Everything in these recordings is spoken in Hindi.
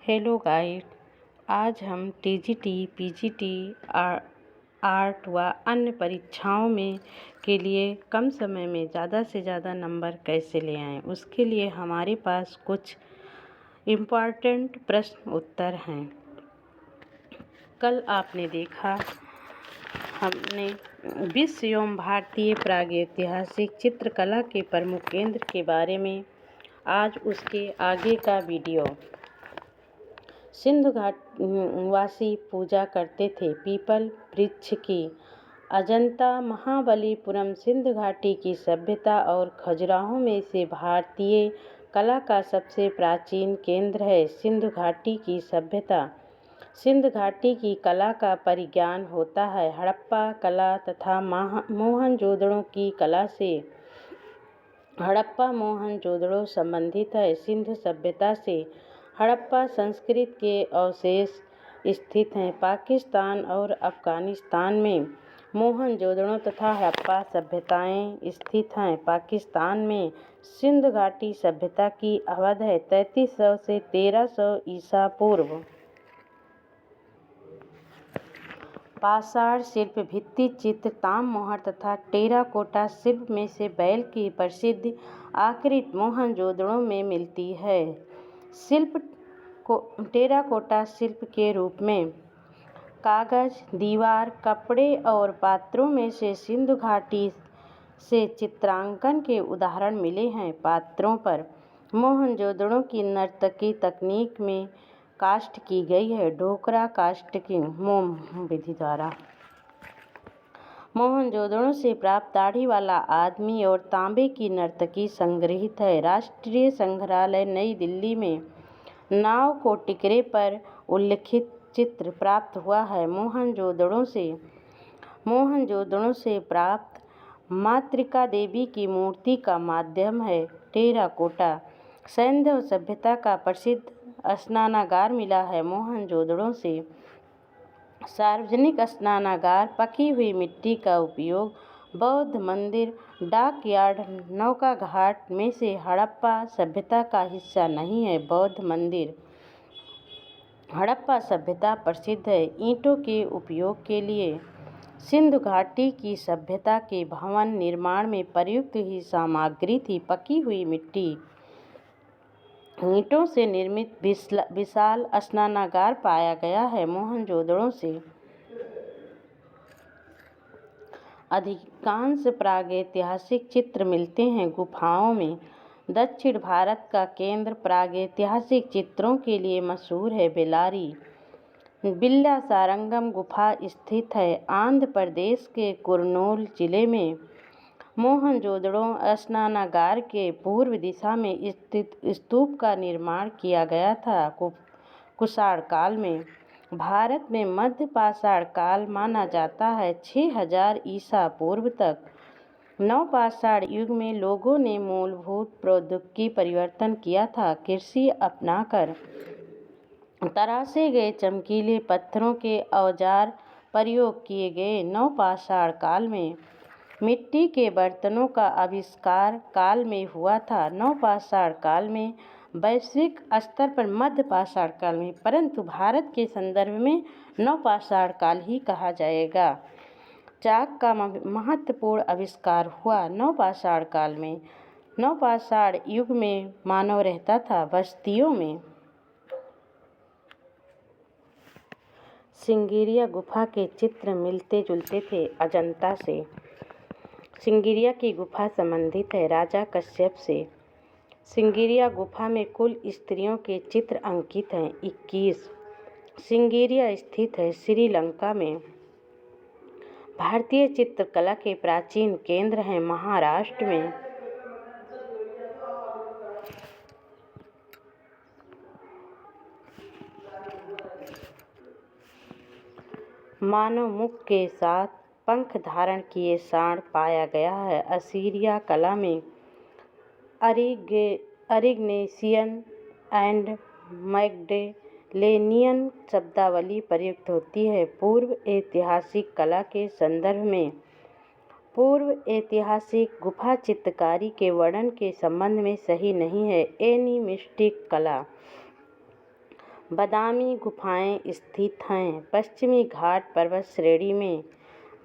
Hello guide. आज हम टीजीटी, पीजीटी, आर्ट व अन्य परीक्षाओं में के लिए कम समय में ज़्यादा से ज़्यादा नंबर कैसे ले आएं, उसके लिए हमारे पास कुछ इम्पॉर्टेंट प्रश्न उत्तर हैं। कल आपने देखा हमने विश्व एवं भारतीय प्रागैतिहासिक चित्रकला के प्रमुख केंद्र के बारे में। आज उसके आगे का वीडियो। सिंधु घाट वासी पूजा करते थे पीपल वृक्ष की। अजंता महाबलीपुरम सिंधु घाटी की सभ्यता और खजुराहो में से भारतीय कला का सबसे प्राचीन केंद्र है। सिंधु घाटी की सभ्यता। सिंधु घाटी की कला का परिज्ञान होता है हड़प्पा कला तथा मोहनजोदड़ो की कला से। हड़प्पा मोहनजोदड़ो संबंधित है सिंधु सभ्यता से। हड़प्पा संस्कृति के अवशेष स्थित हैं पाकिस्तान और अफगानिस्तान में। मोहनजोदड़ो तथा हड़प्पा सभ्यताएं स्थित हैं पाकिस्तान में। सिंधु घाटी सभ्यता की अवध है 3300 से 1300 ईसा पूर्व। पाषाण शिल्प, भित्ति चित्र, ताम मोहर तथा टेराकोटा शिल्प में से बैल की प्रसिद्ध आकृति मोहनजोदड़ो में मिलती है। शिल्प को टेराकोटा शिल्प के रूप में कागज, दीवार, कपड़े और पात्रों में से सिंधु घाटी से चित्रांकन के उदाहरण मिले हैं। पात्रों पर मोहनजोदड़ो की नर्तकी तकनीक में कास्ट की गई है ढोकरा कास्टिंग मोम विधि द्वारा। मोहनजोदड़ो से प्राप्त दाढ़ी वाला आदमी और तांबे की नर्तकी संग्रहित है राष्ट्रीय संग्रहालय नई दिल्ली में। नाव को टिकरे पर उल्लिखित चित्र प्राप्त हुआ है मोहनजोदड़ो से प्राप्त मातृका देवी की मूर्ति का माध्यम है टेराकोटा। सैंधव सभ्यता का प्रसिद्ध स्नानागार मिला है मोहनजोदड़ो से। सार्वजनिक स्नानागार, पकी हुई मिट्टी का उपयोग, बौद्ध मंदिर, डाक यार्ड, नौका घाट में से हड़प्पा सभ्यता का हिस्सा नहीं है। बौद्ध मंदिर। हड़प्पा सभ्यता प्रसिद्ध है ईंटों के उपयोग के लिए। सिंधु घाटी की सभ्यता के भवन निर्माण में प्रयुक्त ही सामग्री थी पकी हुई मिट्टी। ईंटों से निर्मित विशाल स्नानागार पाया गया है मोहनजोदड़ो से। अधिकांश प्रागैतिहासिक चित्र मिलते हैं गुफाओं में। दक्षिण भारत का केंद्र प्रागैतिहासिक चित्रों के लिए मशहूर है बेल्लारी। बिल्लासारंगम गुफा स्थित है आंध्र प्रदेश के कुर्नूल जिले में। मोहनजोदड़ो स्नानागार के पूर्व दिशा में स्थित स्तूप का निर्माण किया गया था कुषाण काल में। भारत में मध्य पाषाण काल माना जाता है 6000 ईसा पूर्व तक। नवपाषाण युग में लोगों ने मूलभूत प्रौद्योगिकी परिवर्तन किया था कृषि अपनाकर। तराशे गए चमकीले पत्थरों के औजार प्रयोग किए गए नवपाषाण काल में। मिट्टी के बर्तनों का आविष्कार काल में हुआ था नवपाषाण काल में। वैश्विक स्तर पर मध्य पाषाण काल में, परंतु भारत के संदर्भ में नवपाषाण काल ही कहा जाएगा। चाक का महत्वपूर्ण आविष्कार हुआ नवपाषाण काल में। नवपाषाण युग में मानव रहता था बस्तियों में। सिंगिरिया गुफा के चित्र मिलते जुलते थे अजंता से। सिंगिरिया की गुफा संबंधित है राजा कश्यप से। सिंगिरिया गुफा में कुल स्त्रियों के चित्र अंकित हैं 21। सिंगिरिया स्थित है श्रीलंका में। भारतीय चित्रकला के प्राचीन केंद्र हैं महाराष्ट्र में। मानव मुख के साथ पंख धारण किए सांड पाया गया है असीरिया कला में। अरिग्नेशियन एंड मैगडेलेनियन शब्दावली प्रयुक्त होती है पूर्व ऐतिहासिक कला के संदर्भ में। पूर्व ऐतिहासिक गुफा चित्रकारी के वर्णन के संबंध में सही नहीं है एनिमिस्टिक कला। बादामी गुफाएं स्थित हैं। पश्चिमी घाट पर्वत श्रेणी में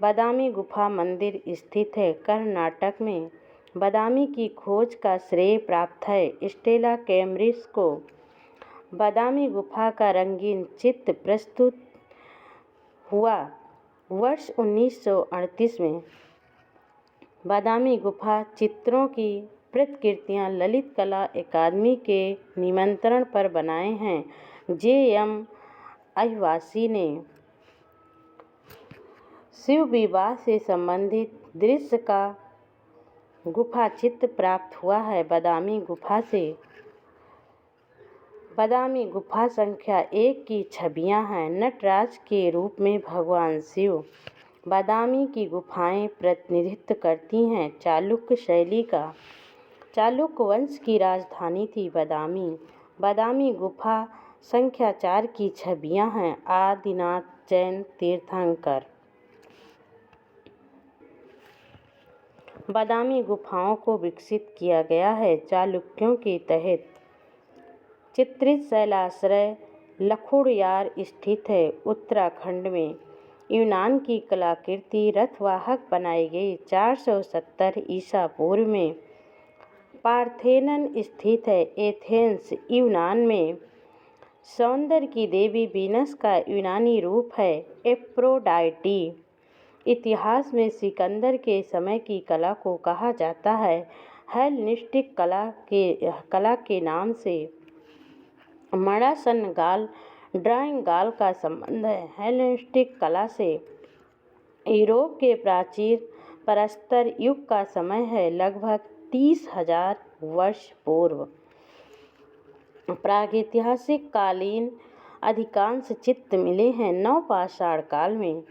बादामी गुफा मंदिर स्थित है। कर्नाटक में बादामी की खोज का श्रेय प्राप्त है। स्टेला कैम्ब्रिज को बादामी गुफा का रंगीन चित्र प्रस्तुत हुआ। वर्ष 1938 में बादामी गुफा चित्रों की प्रतिकृतियां ललित कला अकादमी के निमंत्रण पर बनाए हैं। जे.एम. अहिवासी ने शिव विवाह से संबंधित दृश्य का गुफा चित्र प्राप्त हुआ है। बादामी गुफा संख्या 1 की छवियां हैं। नटराज के रूप में भगवान शिव। बादामी की गुफाएं प्रतिनिधित्व करती हैं चालुक्य शैली का। चालुक्य वंश की राजधानी थी बादामी। बादामी गुफा संख्या 4 की छवियां हैं। आदिनाथ जैन तीर्थंकर। बादामी गुफाओं को विकसित किया गया है चालुक्यों के तहत। चित्रित शैलाश्रय लखुड़यार स्थित है उत्तराखंड में। यूनान की कलाकृति रथवाहक बनाई गई। 470 ईसा पूर्व में पार्थेनन स्थित है एथेंस यूनान में। सौंदर्य की देवी वीनस का यूनानी रूप है एफ्रोडाइटी। इतिहास में सिकंदर के समय की कला को कहा जाता है हेलेनिस्टिक कला के नाम से। मणासन गाल ड्राइंग गाल का संबंध है हेलेनिस्टिक कला से। यूरोप के प्राचीन प्रस्तर युग का समय है लगभग 30,000 वर्ष पूर्व। प्रागैतिहासिक कालीन अधिकांश चित्र मिले हैं नवपाषाण काल में।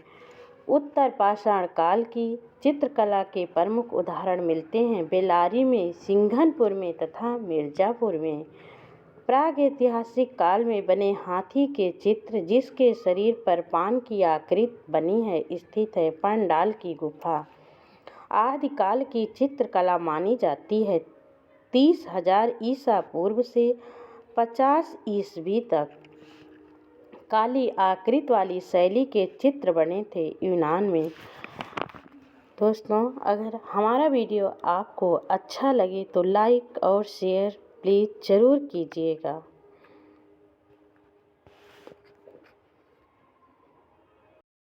उत्तर पाषाण काल की चित्रकला के प्रमुख उदाहरण मिलते हैं बेल्लारी में, सिंघनपुर में तथा मिर्जापुर में। प्रागैतिहासिक काल में बने हाथी के चित्र जिसके शरीर पर पान की आकृति बनी है स्थित है पंडाल की गुफा। आदिकाल की चित्रकला मानी जाती है 30,000 ईसा पूर्व से 50 ईस्वी तक। काली आकृति वाली शैली के चित्र बने थे यूनान में। दोस्तों, अगर हमारा वीडियो आपको अच्छा लगे तो लाइक और शेयर प्लीज़ ज़रूर कीजिएगा।